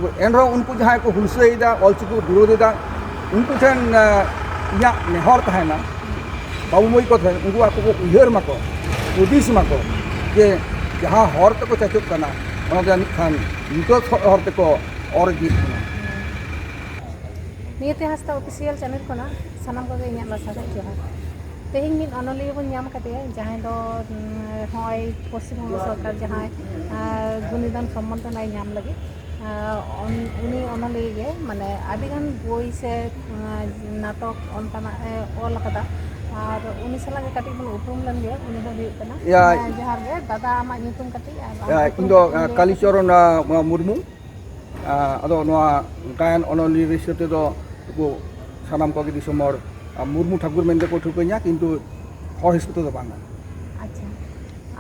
तो एनरो उनको जहाँ को हुलसेदा ऑलचिको विरोधेदा उनको ठेन इया नेहर तहना बाबू मई को ठेन उनको आको को उयहर माको उदिस माको जे जहाँ हर तक चाचुक कना ओना जानि खान नितो हर तक और गीत नियते हस्ता ऑफिशियल चैनल को ना सनम को इन्या लासादा जोहार तेहिं मिन अनलिया बन नाम कते जहां दो होय पश्चिम बंग सरकार जहां गुणिदान सम्मान नाय नाम लगे उनी अनलिया गे माने आदिगान बोई से नाटक अनकाना ऑल कदा और उनी सला गे कटी बन उपरुम लन गे उनी दो हुई कना जहार गे दादा आमा ᱧᱩᱛᱩᱢ कटी इन दो कालीचरण मुर्मू अदो नोआ गायन अनलिया रिसते दो को सानाम को गे दिसमर मुर्मू ठाकुर मेनते को ठुकैया किंतु हर हिसाब तो बांगा अच्छा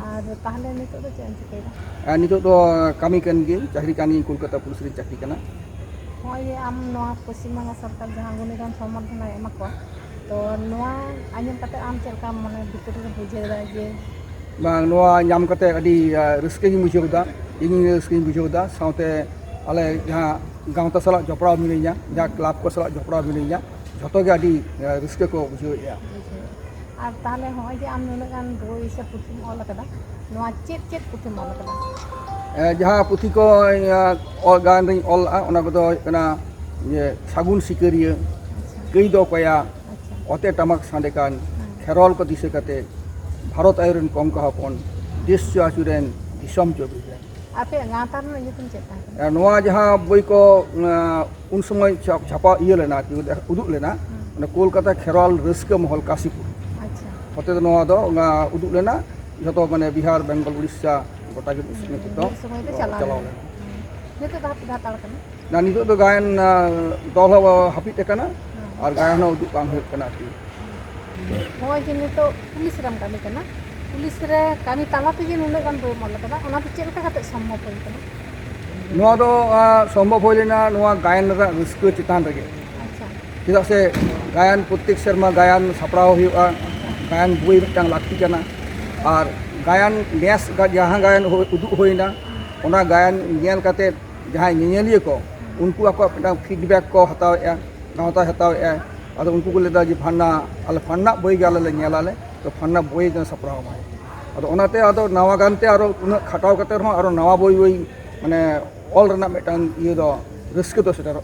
और ताहले नितो दो चेन चिकेदा नितो दो कामी कन गे चाकरी कानी कोलकाता पुलिस रे चाकरी कना होय आम नोआ पश्चिम बंग सरकार जहां गुणिदान सम्मान नाय एमाको तो नोआ आंजम कते आम चलका माने भितर रे बुझेदा जे बांग नोआ नाम कते अडी रिस्क गी बुझेदा इन रिस्क गी बुझेदा साथे आले जहां गांवता सला जपड़ा मिलिया जहां क्लब को सला जपड़ा मिलिया जतो गे अडी रिस्क को बुझेया और ताहले होय जे आम नुना गान बोई से पुथिम ऑल कदा नोआ चेत चेत पुथिम ऑल कदा जहां पुथि को गान रे ऑल ओना को दो कना ये सागुन सिकरिया गई दो कया अते टमक सादेकान खेरल को दिसे कते भारत आयरन कम कहपन देश आसुरेन दिसम चोबिया आपे गातार न युतुम चेता नोआ जहां बोई को उन समय छापा इये लेना उदुक लेना कोलकाता खेरल रस्क महल काशीपुर अच्छा होते नोआ दो उदुक लेना जतो माने बिहार बेंगल उड़ीसा गोटा के उसमें तो समय तो चला नितो दा ताड़ कना ना नितो तो गायन दल हापिट कना और गायन उदुक बांग हुई कना की होय जे नितो पुलिस रम कमी कना पुलिस रे कमी ताला ते जे नुना गान बोई मल कदा ओना तो चेल का कते संभव होई कना नोआ दो संभव होई लेना नोआ गायन रा रिस्क चितान रगे अच्छा चेदा से गायन प्रत्येक शर्मा गायन सपड़ाव हुआ गायन बोई मिटांग लाक्ति कना और गायन नेस जहां गायन उदुक होइना ओना गायन नेल कते जहां नेलिए को उनको आको फीडबैक को हतावेआ गावता हतावेआ अद उनको को लेदा जे फन्ना अल फन्ना बोई गाले ले नेलाले तो फन्ना बोई ज सपड़ाव माय अद ओनाते अद नवा गानते आरो उन खटाव कते रहो आरो नवा बोई बोई माने ऑल रना मिटांग ये दो रिस्क तो सेटर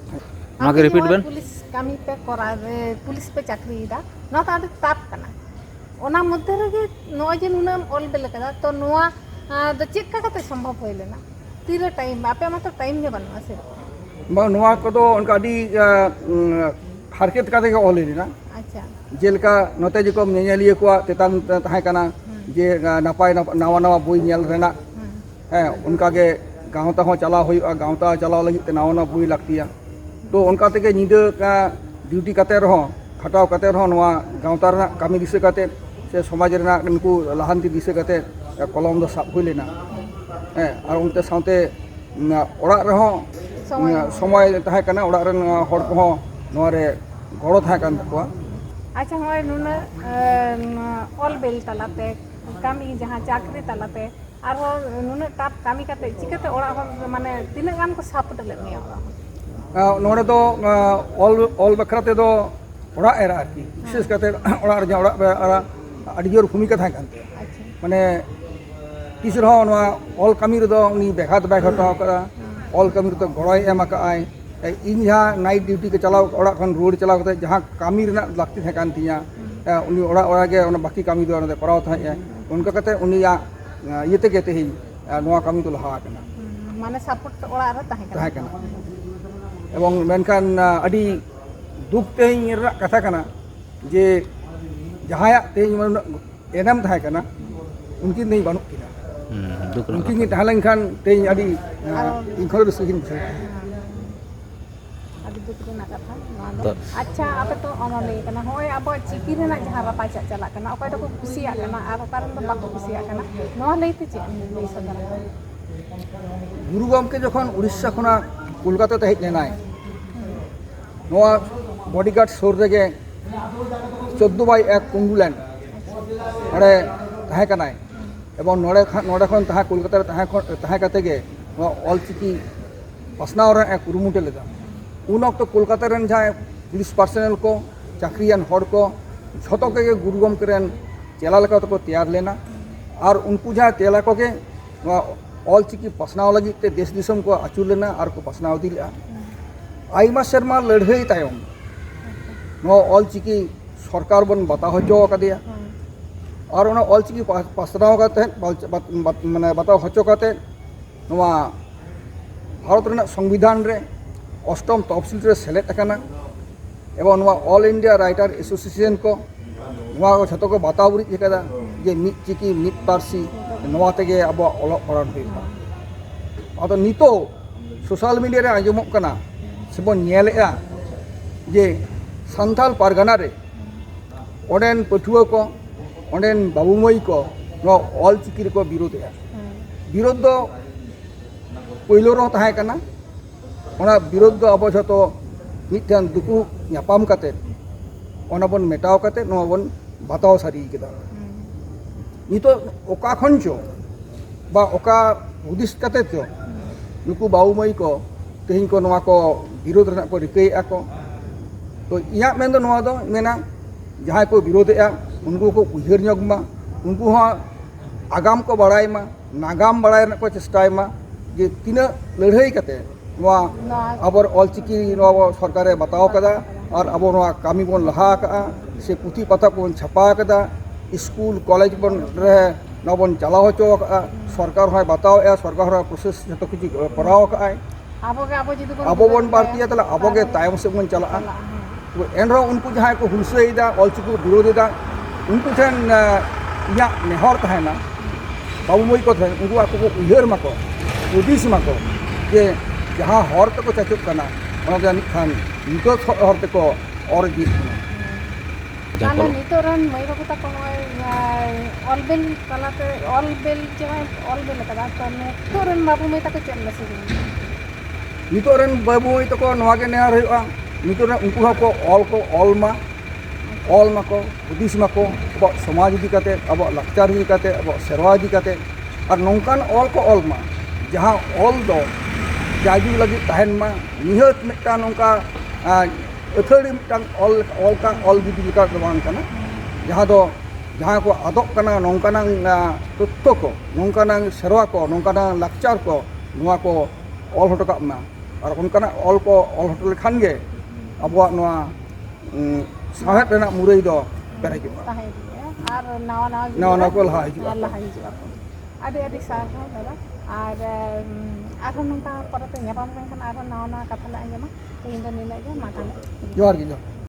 आगे रिपीट बेन पुलिस कमी पे करा पुलिस पे चाकरी दा ना तो आदे ताप कना ओना मध्य रे नोआ जे नुना ऑल बेल कदा तो नोआ द चेक का कते संभव होय लेना तीरे टाइम आपे मा तो टाइम जे बनवा से नोआ को तो उनका अडी हारकेत काते के ऑल लेना अच्छा जेलका नोते जे को नेलिए को तेतान तहाय कना जे नापाय नवा नवा बोई नेल रेना है उनका के गांवता हो चला होय गांवता चलाव लगी ते नवा नवा बोई लागतिया तो उनका तेगे निदे का ड्यूटी कते रहो खटाव कते रहो नवा गांवता रना कामी दिसे कते से समाज रना उनको लहांती दिसे कते कलम दो साब होय लेना है और उनते साथे ओड़ा रहो समय तहाय कना ओड़ा रन हर को नवा रे गड़ो थाय कान तकवा अच्छा होय नुना ऑल बेल तलाते कामी जहां चाकरी तलाते आरो नुना ताप कामी कते चिकते ओड़ा माने तिना गान को सपोर्ट ले मिया नोड़े तो ऑल बखराते दो ओड़ा एरा आरकी विशेष करते ओड़ा रे ओड़ा एरा अडी जोर भूमिका थाय कानते माने किस रहो नवा ऑल कामी रे दो उनी बेखात बेखात करा ऑल कामी रे तो गड़ाय एम आकाय इन जहाँ नाइट ड्यूटी के चलाव ओड़ा खन रोड चलाव कते जहाँ कामी रे लागती थाय कान तिया उनी ओड़ा ओड़ा गे ओना बाकी कामी दो ओना कराव थाय उनका कते उनी ये ते गेते ही नवा कामी तो लहा कना माने सपोर्ट ओड़ा रे थाय कना एवं मेनखान अडी दुख तेहिं रा कथा कना जे जहाया तेहिं एनाम थाय कना उनकी नहीं बानुक किना उनकी नि ताहलेन खान तेहिं अडी इनखर रसकिन बुझे अभी दुख रे ना कथा अच्छा आप तो अनले कना होय अब चिकी रे ना जहां रापा चला कना ओकय तो खुशिया कना आर कारण तो बाको खुशिया कना नो लेते चे लई सदर गुरु गमके जखन उड़ीसा खना कोलकाता ते हेज लेनाय नोआ बॉडीगार्ड सोर रेगे 14/1 कुंडुलैंड नड़े तहाय कनाय एवं नड़े खन तहा कोलकाता तहाय कते गे ऑल चिकी ᱯᱟᱥᱱᱟᱣ ᱨᱮ ᱠᱩᱨᱩᱢᱩᱴᱩ ᱞᱮᱫᱟ ᱩᱱ ᱚᱠᱛᱚ ᱠᱳᱞᱠᱟতা ᱨᱮᱱ ᱡᱟᱦᱟᱸᱭ ᱯᱩᱞᱤᱥ ᱯᱟᱨᱥᱚᱱᱮᱞ ᱠᱚ ᱪᱟᱹᱠᱨᱤᱭᱟᱱ ᱦᱚᱲ ᱠᱚ ᱡᱷᱚᱛᱚ ᱜᱮ ᱜᱩᱨᱩ ᱜᱚᱢᱠᱮ ᱨᱮᱱ ᱪᱮᱞᱟ ᱞᱮᱠᱟ ᱛᱮᱠᱚ ᱛᱮᱭᱟᱨ ᱞᱮᱱᱟ ᱟᱨ ᱩᱱᱠᱩ ᱡᱟᱦᱟᱸ ᱪᱮᱞᱟ ᱠᱚᱜᱮ ᱱᱚᱣᱟ ᱚᱞᱪᱤᱠᱤ ᱯᱟᱥᱱᱟᱣ ᱞᱟᱹᱜᱤᱫ ᱛᱮ ᱫᱮᱥ ᱫᱤᱥᱚᱢ ᱠᱚ ᱟᱹᱪᱩᱨ ᱞᱮᱱᱟ ᱟᱨ ᱠᱚ ᱯᱟᱥᱱᱟᱣ ᱤᱫᱤ ᱞᱮᱜᱼᱟ ᱟᱭᱢᱟ ᱥᱮᱨᱢᱟ ᱞᱟᱹᱲᱦᱟᱹᱭ ᱛᱟᱭᱚᱢ ᱱᱚᱣᱟ ᱚᱞᱪᱤᱠᱤ ᱥᱚᱨᱠᱟর ᱵᱚᱱ ᱵᱟᱛᱟᱣ ᱦᱚᱪᱚ ᱟᱠᱟᱫᱮᱭᱟ আর ওনা অলচিকি পাসনাও কাতে মানে বাতাও হচ্ছ কাতে নোয়া ভারত রেনাক সংবিধান রে অষ্টম তফসিল রে সেলেক্ট আকানা এবং নোয়া অল ইন্ডিয়া রাইটার এসোসিয়েশন को নোয়া ᱡᱷᱚᱛᱚ ᱠᱚ ᱵᱟᱛᱟᱣ ᱵᱩᱨᱤᱡ ᱟᱠᱟᱫᱟ ᱡᱮ ᱢᱤᱫ ᱪᱤᱠᱤ ᱢᱤᱫ ᱯᱟᱹᱨᱥᱤ ᱱᱚᱣᱟ ᱛᱮᱜᱮ ᱟᱵᱚᱣᱟᱜ ᱚᱞᱚᱜ ᱯᱟᱲᱦᱟᱣ ᱦᱩᱭᱩᱜᱼᱟ ᱟᱫᱚ ᱱᱤᱛᱚᱜ ᱥᱳᱥᱟᱞ ᱢᱤᱰᱤᱭᱟ ᱨᱮ ᱟᱸᱡᱚᱢᱚᱜ ᱠᱟᱱᱟ ᱥᱮᱵᱚᱱ ᱧᱮᱞᱮᱜᱼᱟ ᱡᱮ ᱥᱟᱱᱛᱟᱲ ᱯᱟᱨᱜᱟᱱᱟ ᱨᱮ ᱚᱸᱰᱮᱱ ᱯᱟᱹᱴᱷᱩᱣᱟᱹ ᱠᱚ ᱚᱸᱰᱮᱱ ᱵᱟᱹᱵᱩ ᱢᱟᱹᱭ ᱠᱚ ᱱᱚᱣᱟ ᱚᱞᱪᱤᱠᱤ ᱨᱮᱠᱚ ᱵᱤᱨᱳᱫᱮᱜᱼᱟ ᱵᱤᱨᱳধ ᱫᱚ ᱯᱳᱭᱞᱳ ᱨᱮᱦᱚᱸ ᱛᱟᱦᱮᱸ ᱠᱟᱱᱟ ᱚᱱᱟ ᱵᱤᱨᱳধ ᱫᱚ ᱟᱵᱚ ᱡᱷᱚᱛᱚ ᱢᱤᱫᱴᱮᱱ ᱫᱩᱯᱲᱩᱵ ᱧᱟᱯᱟᱢ ᱠᱟᱛᱮ ᱚᱱᱟ ᱵᱚᱱ ᱢᱮᱴᱟᱣ ᱠᱟᱛᱮ ᱱᱚᱣᱟ ᱵᱚᱱ ᱵᱟᱛᱟᱣ ᱥᱟᱹᱨᱤ ᱠᱮᱫᱟ ᱱᱤᱛᱚᱜ ᱚᱠᱟ ᱠᱷᱚᱱ ᱪᱚ ᱵᱟ ᱚᱠᱟ ᱦᱩᱫᱤᱥ ᱠᱟᱛᱮ ᱪᱚ ᱱᱩᱠᱩ ᱵᱟᱹᱵᱩ ᱢᱟᱹᱭ ᱠᱚ ᱛᱮᱦᱮᱧ ᱠᱚ ᱱᱚᱣᱟ ᱠᱚ ᱵᱤᱨᱳধ ᱨᱮᱱᱟᱜ ᱠᱚ ᱨᱤᱠᱟᱹᱭᱮᱫᱼᱟ ᱠᱚ ᱛᱚ ᱤᱧᱟᱹᱜ ᱢᱮᱱ ᱫᱚ ᱱᱚᱣᱟ ᱫᱚ ᱢᱮᱱᱟ ᱡᱟᱦᱟᱸᱭ ᱠᱚ ᱵᱤᱨᱳধᱮᱜᱼᱟ ᱩᱱᱠᱩ ᱠᱚ ᱩᱭᱦᱟᱹᱨ ᱧᱚᱜ ᱢᱟ ᱩᱱᱠᱩ ᱦᱚᱸ आगाम को बड़ाई मा नागाम बड़ाई को चेष्टाय मा जे तीना लड़ाई कते नवा अब ऑलचिकी नवा सरकार बताव कदा और अब नवा कामी बन लहा का से पुथी पता को छपा कदा स्कूल कॉलेज बन रहे नवा बन चला हो चो का सरकार है बताव ए सरकार है प्रोसेस जतो किछि कराव का अब बन भारतीय तला अब के टाइम से बन चला तो एनरो उनको जहां को हुलसेदा ऑलचिकी विरोधदा उनको ठन इया नेहर तहना बाबू मई को उनको आपको उहर माको उदिस माको जे जहाँ हर तक चाचुक कना खान नितो हर तक और गीत ताले नितो रन मई बाबू तक ऑलबेल तलाते ऑलबेल जहां ऑलबेल कदा तो नितो रन बाबू मई तक चल लसे नितो रन बाबू मई तक नवा के नेहर हुआ नितो रन उनको को ऑल मा ऑल माको उदिस माको अब समाज इदी काते अब लाचार इदी काते अब सेरवा इदी काते और नौकान ऑल को ऑल मा जहाँ ऑल दो जाजू लगी तहन मा निहत मिटा नौका अथड़ी मिटा ऑल का ऑल गिदी लिका दबान कना जहाँ को आदोक कना नौकाना तत्व को नौकाना सेरवा को नौकाना लाचार को नवा को ऑल हटो का मा और उनकाना ऑल को ऑल हटो लेखान गे अबवा नवा साहेब रेना मुरई दो पेरेज और नवा को लहा हिजुआ आदि आदि सार दादा और आरो नंका परते ᱧᱟᱯᱟᱢ ᱞᱮᱱᱠᱷᱟᱱ आरो नवा कथा ले आंजमा ᱛᱮᱦᱮᱧ ᱫᱚ ᱱᱤᱱᱟᱹᱜ ᱜᱮ ᱢᱟ ᱛᱟᱦᱞᱮ जोहार ᱜᱮ